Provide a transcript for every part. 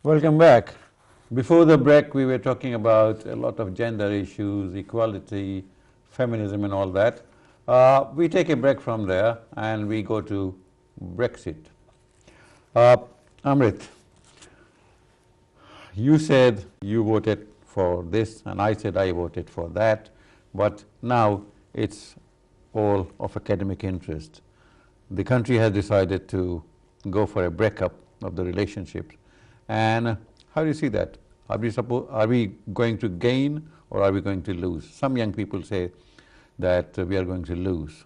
Welcome back. Before the break, we were talking about a lot of gender issues, equality, feminism and all that. We take a break from there and we go to Brexit. Uh, Amrit, you said you voted for this and I said I voted for that, but now it's all of academic interest. The country has decided to go for a breakup of the relationship. And how do you see that? Are we going to gain or are we going to lose? Some young people say that we are going to lose.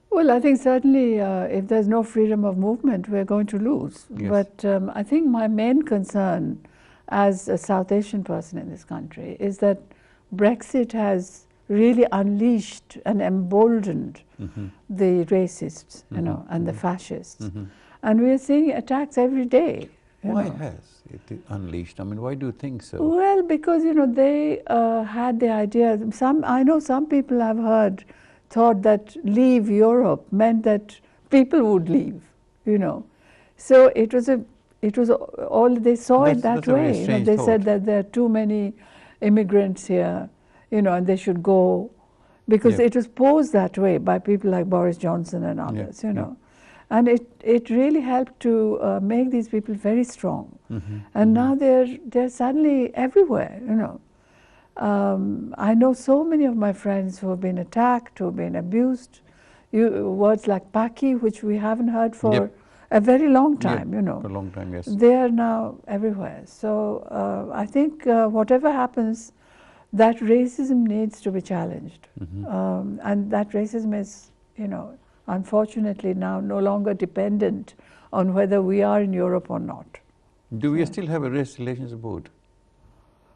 Well, I think certainly if there's no freedom of movement, we're going to lose. Yes. But I think my main concern as a South Asian person in this country is that Brexit has really unleashed and emboldened the racists, you know, and the fascists. And we are seeing attacks every day. Why has it unleashed? I mean, why do you think so? Well, because, you know, they had the idea, I know some people I've thought that leave Europe meant that people would leave, you know. So it was all, they saw it that way. You know, they said that there are too many immigrants here, you know, and they should go, because it was posed that way by people like Boris Johnson and others, you know. And it really helped to make these people very strong. And now they're suddenly everywhere, you know. I know so many of my friends who have been attacked, who have been abused. Words like Paki, which we haven't heard for a very long time, you know. For a long time, yes. They are now everywhere. So I think whatever happens, that racism needs to be challenged. And that racism is, you know, unfortunately now no longer dependent on whether we are in Europe or not. Do we still have a race relations board?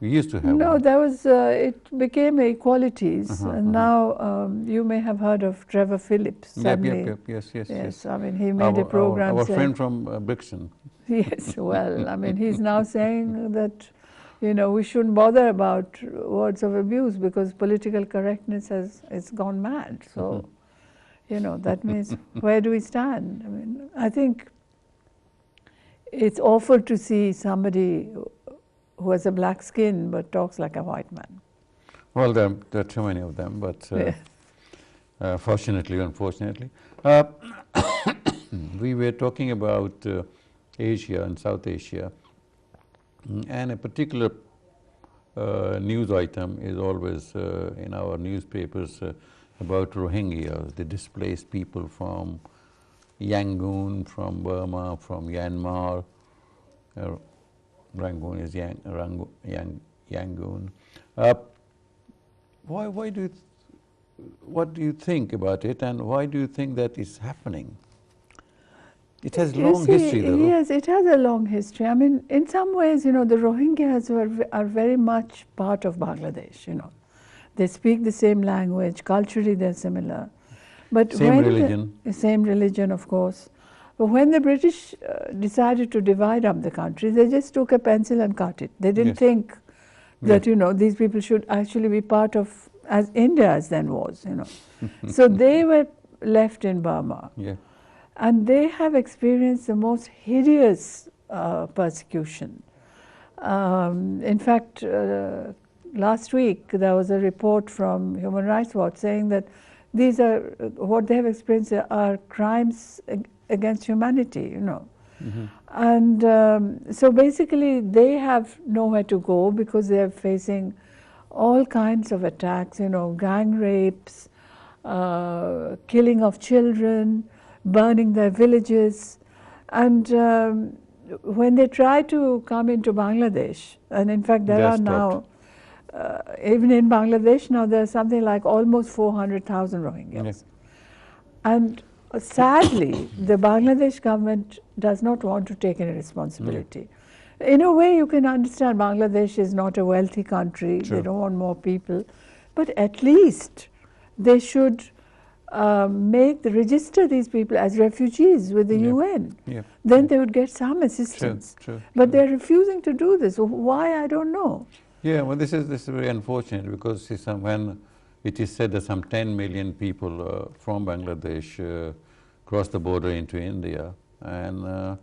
We used to have No, one. there was, it became equalities, and now you may have heard of Trevor Phillips. Yes. I mean, he made a program Our saying, friend from Brixton. Yes, well, I mean, he's now saying that, you know, we shouldn't bother about words of abuse because political correctness has gone mad. So, you know, that means where do we stand? I mean, I think it's awful to see somebody who has a black skin but talks like a white man. Well, there are too many of them, but fortunately or unfortunately. We were talking about Asia and South Asia, and a particular news item is always in our newspapers about Rohingya, the displaced people from Yangon, from Burma, from Myanmar. Rangoon is Yangon. What do you think about it, and why do you think that is happening? It has long history, though. Yes, it has a long history. I mean, in some ways, you know, the Rohingyas are very much part of Bangladesh, you know. They speak the same language, culturally they're similar. But same religion. Same religion, of course. But when the British decided to divide up the country, they just took a pencil and cut it. They didn't think that, you know, these people should actually be part of, as India as then was, you know. So they were left in Burma. And they have experienced the most hideous persecution. In fact, last week there was a report from Human Rights Watch saying that these are, what they have experienced are crimes against humanity, you know. And so basically they have nowhere to go because they are facing all kinds of attacks, you know, gang rapes, killing of children, burning their villages. And when they try to come into Bangladesh, and in fact there are now, even in Bangladesh now, there's something like almost 400,000 Rohingyas. And sadly, the Bangladesh government does not want to take any responsibility. In a way, you can understand Bangladesh is not a wealthy country, they don't want more people, but at least they should register these people as refugees with the UN. Then they would get some assistance. But they're refusing to do this. Why, I don't know. Yeah, well, this is very unfortunate because when it is said that some 10 million people from Bangladesh cross the border into India, and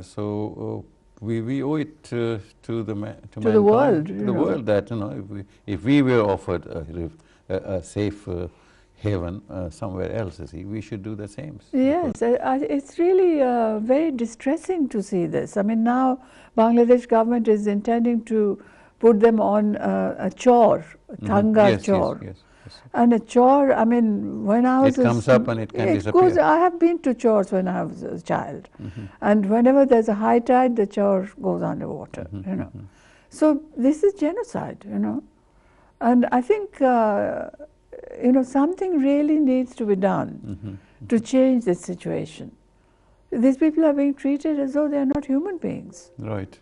so we owe it to the the world, to the world, that if we were offered a safe haven somewhere else, you see, we should do the same. Yes, it's really very distressing to see this. I mean, now Bangladesh government is intending to put them on a chore, Thanga chore. Yes. And a chore, I mean, when I was... It comes up and it can disappear. I have been to chores when I was a child. And whenever there's a high tide, the chore goes underwater, So this is genocide, And I think, something really needs to be done to change this situation. These people are being treated as though they are not human beings. Right.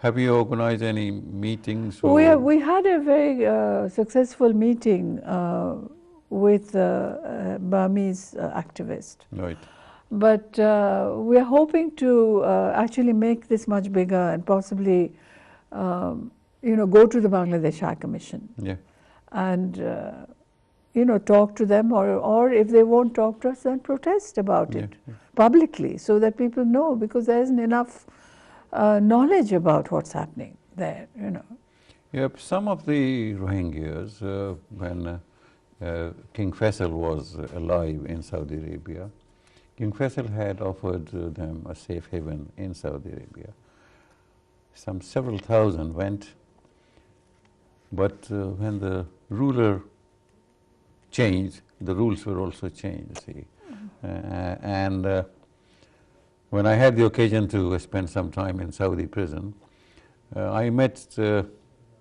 Have you organized any meetings? We had a very successful meeting with Burmese activists. Right. But we are hoping to actually make this much bigger and possibly, go to the Bangladesh High Commission. Yeah. And, talk to them, or if they won't talk to us, then protest about it publicly, so that people know, because there isn't enough knowledge about what's happening there, Yeah, some of the Rohingyas, when King Faisal was alive in Saudi Arabia, King Faisal had offered them a safe haven in Saudi Arabia. Several thousand went, but when the ruler changed, the rules were also changed, see. And when I had the occasion to spend some time in Saudi prison, I met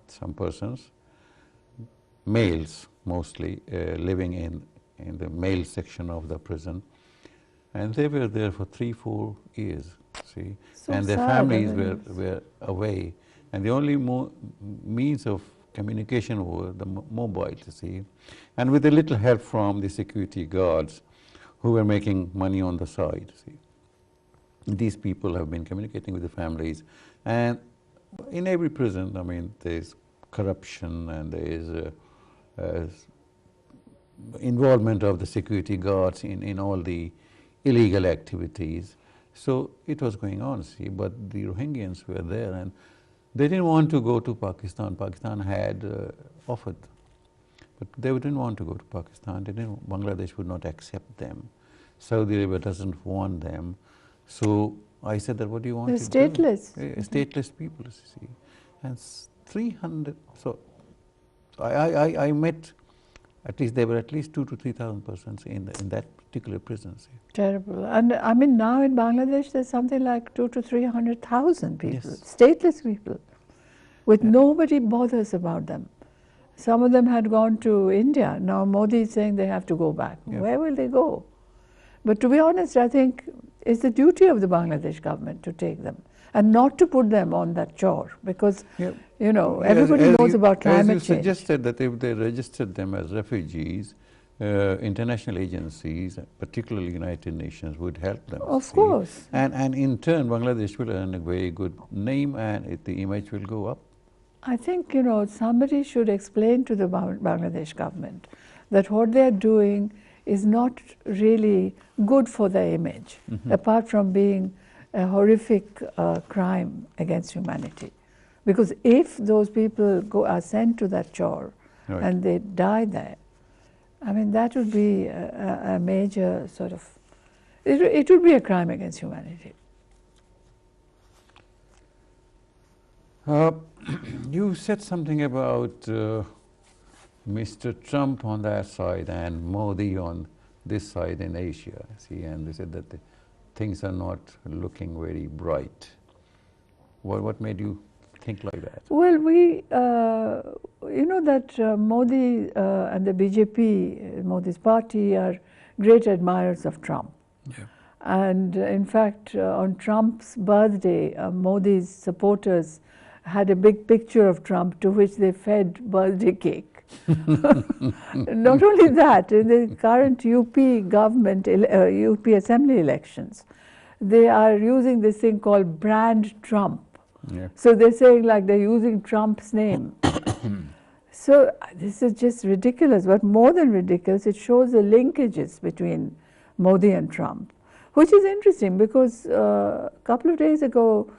some persons, males mostly, living in the male section of the prison, and they were there for 3-4 years, see. So and their sad, families were away, and the only means of communication were the mobile, you see, and with a little help from the security guards who were making money on the side, see. These people have been communicating with the families, and in every prison, I mean, there's corruption and there's involvement of the security guards in all the illegal activities. So it was going on, see, but the Rohingyans were there, and they didn't want to go to Pakistan. Pakistan had offered, but they didn't want to go to Pakistan. Bangladesh would not accept them. Saudi Arabia doesn't want them. So I said that, what do you want to They're do? stateless. Stateless people, you see. And 300, so I met, at least there were at least 2,000 to 3,000 persons in that particular prison. See. Terrible. And I mean, now in Bangladesh, there's something like 200,000 to 300,000 people, Yes. stateless people, with nobody bothers about them. Some of them had gone to India. Now Modi is saying they have to go back. Yeah. Where will they go? But to be honest, I think it's the duty of the Bangladesh government to take them and not to put them on that chore, because, everybody knows about climate change. As you suggested, that if they registered them as refugees, international agencies, particularly United Nations, would help them. Of course. And in turn, Bangladesh will earn a very good name, and the image will go up. I think, somebody should explain to the Bangladesh government that what they are doing is not really good for their image, apart from being a horrific crime against humanity. Because if those people are sent to that chore and they die there, I mean, that would be a major sort of, it would be a crime against humanity. You said something about Mr. Trump on that side and Modi on this side in Asia, see, and they said that things are not looking very bright. What made you think like that? Well, that Modi and the BJP, Modi's party, are great admirers of Trump. Yeah. And in fact, on Trump's birthday, Modi's supporters had a big picture of Trump to which they fed birthday cake. Not only that, in the current UP government, UP assembly elections, they are using this thing called brand Trump. Yeah. So they're saying like they're using Trump's name. So this is just ridiculous, but more than ridiculous, it shows the linkages between Modi and Trump, which is interesting because a couple of days ago,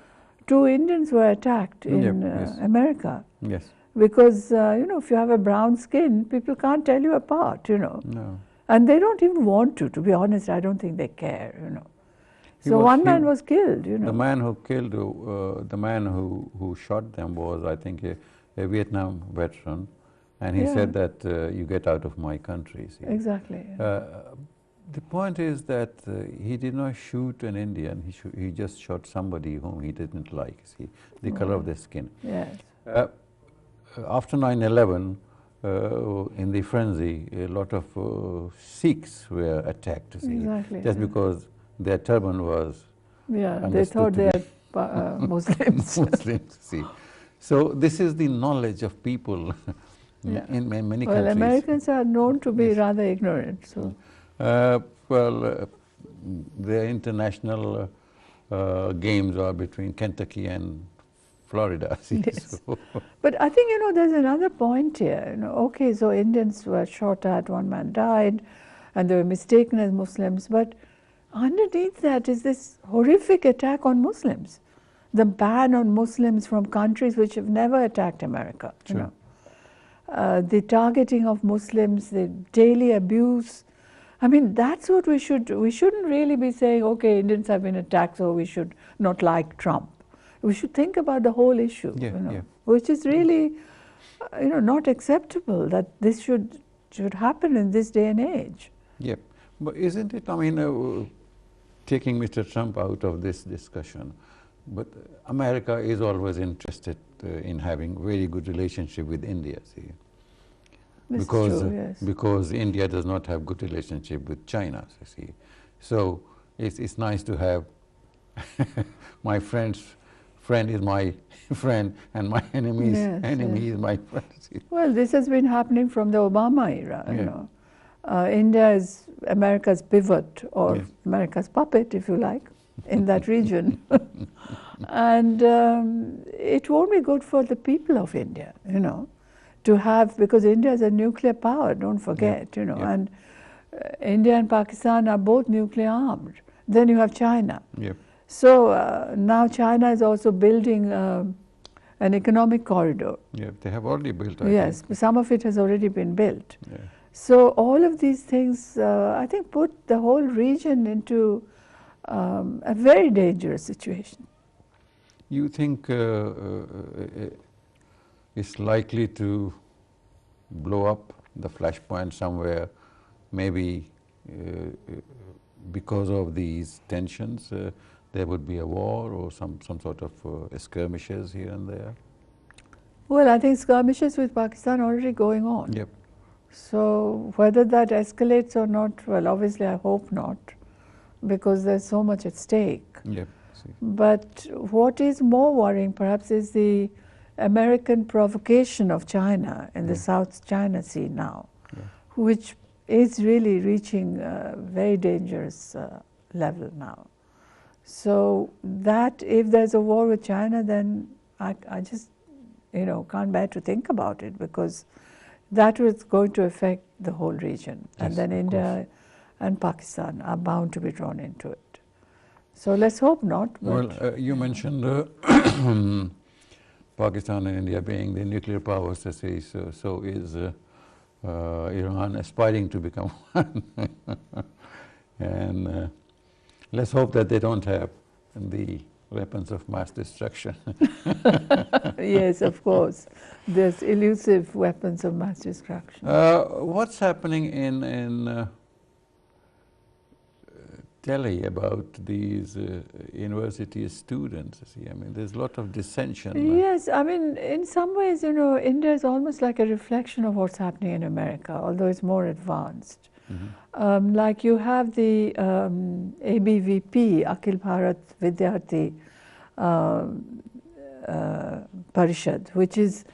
2 Indians were attacked in Yes. America. Yes. Because, if you have a brown skin, people can't tell you apart, No. And they don't even want to be honest. I don't think they care, So one man was killed, The man who killed, the man who shot them was, I think, a Vietnam veteran. And he said that, you get out of my country. See. Exactly. The point is that he did not shoot an Indian, he just shot somebody whom he didn't like, see, the color of their skin. Yes. After 9/11, in the frenzy, a lot of Sikhs were attacked, see, Exactly, just because their turban was they thought they are Muslims. Muslims, see. So this is the knowledge of people in many countries. Well, Americans are known to be rather ignorant, so. The international games are between Kentucky and Florida. See, Yes. so. But I think, there's another point here. Okay, so Indians were shot at, 1 man died, and they were mistaken as Muslims. But underneath that is this horrific attack on Muslims. The ban on Muslims from countries which have never attacked America. Sure. The targeting of Muslims, the daily abuse. I mean, that's what we shouldn't really be saying, okay, Indians have been attacked, so we should not like Trump. We should think about the whole issue, which is really, not acceptable that this should happen in this day and age. Yeah, but isn't it, I mean, taking Mr. Trump out of this discussion, but America is always interested in having very good relationship with India, see. Because India does not have good relationship with China, you see. So it's nice to have my friend's friend is my friend and my enemy's enemy is my friend. See. Well, this has been happening from the Obama era, India is America's pivot or America's puppet, if you like, in that region. And it won't be good for the people of India, to have, because India is a nuclear power, don't forget, and India and Pakistan are both nuclear armed. Then you have China. So now China is also building an economic corridor. Yeah, they have already built, I think. Some of it has already been built. So all of these things, I think, put the whole region into a very dangerous situation. You think it's likely to blow up the flashpoint somewhere, maybe because of these tensions, there would be a war or some sort of skirmishes here and there? Well, I think skirmishes with Pakistan are already going on. So whether that escalates or not, well, obviously I hope not, because there's so much at stake. But what is more worrying perhaps is the American provocation of China in the South China Sea now, which is really reaching a very dangerous level now. So that if there's a war with China, then I just, can't bear to think about it, because that was going to affect the whole region. And then India and Pakistan are bound to be drawn into it. So let's hope not. Well, you mentioned Pakistan and India being the nuclear powers, so is Iran aspiring to become one. And let's hope that they don't have the weapons of mass destruction. Yes, of course. There's elusive weapons of mass destruction. What's happening in Delhi about these university students? I mean, there's a lot of dissension. Yes, I mean, in some ways, India is almost like a reflection of what's happening in America, although it's more advanced. Like you have the ABVP, Akhil Bharat Vidyarthi Parishad, which is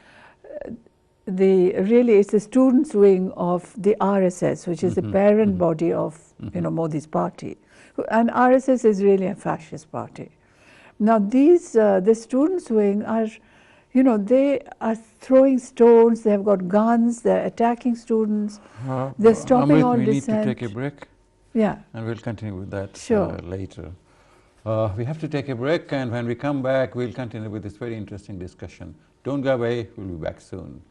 it's the students' wing of the RSS, which is the parent body of Modi's party. And RSS is really a fascist party. Now these, the students' wing are, they are throwing stones, they have got guns, they're attacking students, they're stopping Amrit, all we dissent. need to take a break. Yeah. And we'll continue with that later. We have to take a break, and when we come back, we'll continue with this very interesting discussion. Don't go away, we'll be back soon.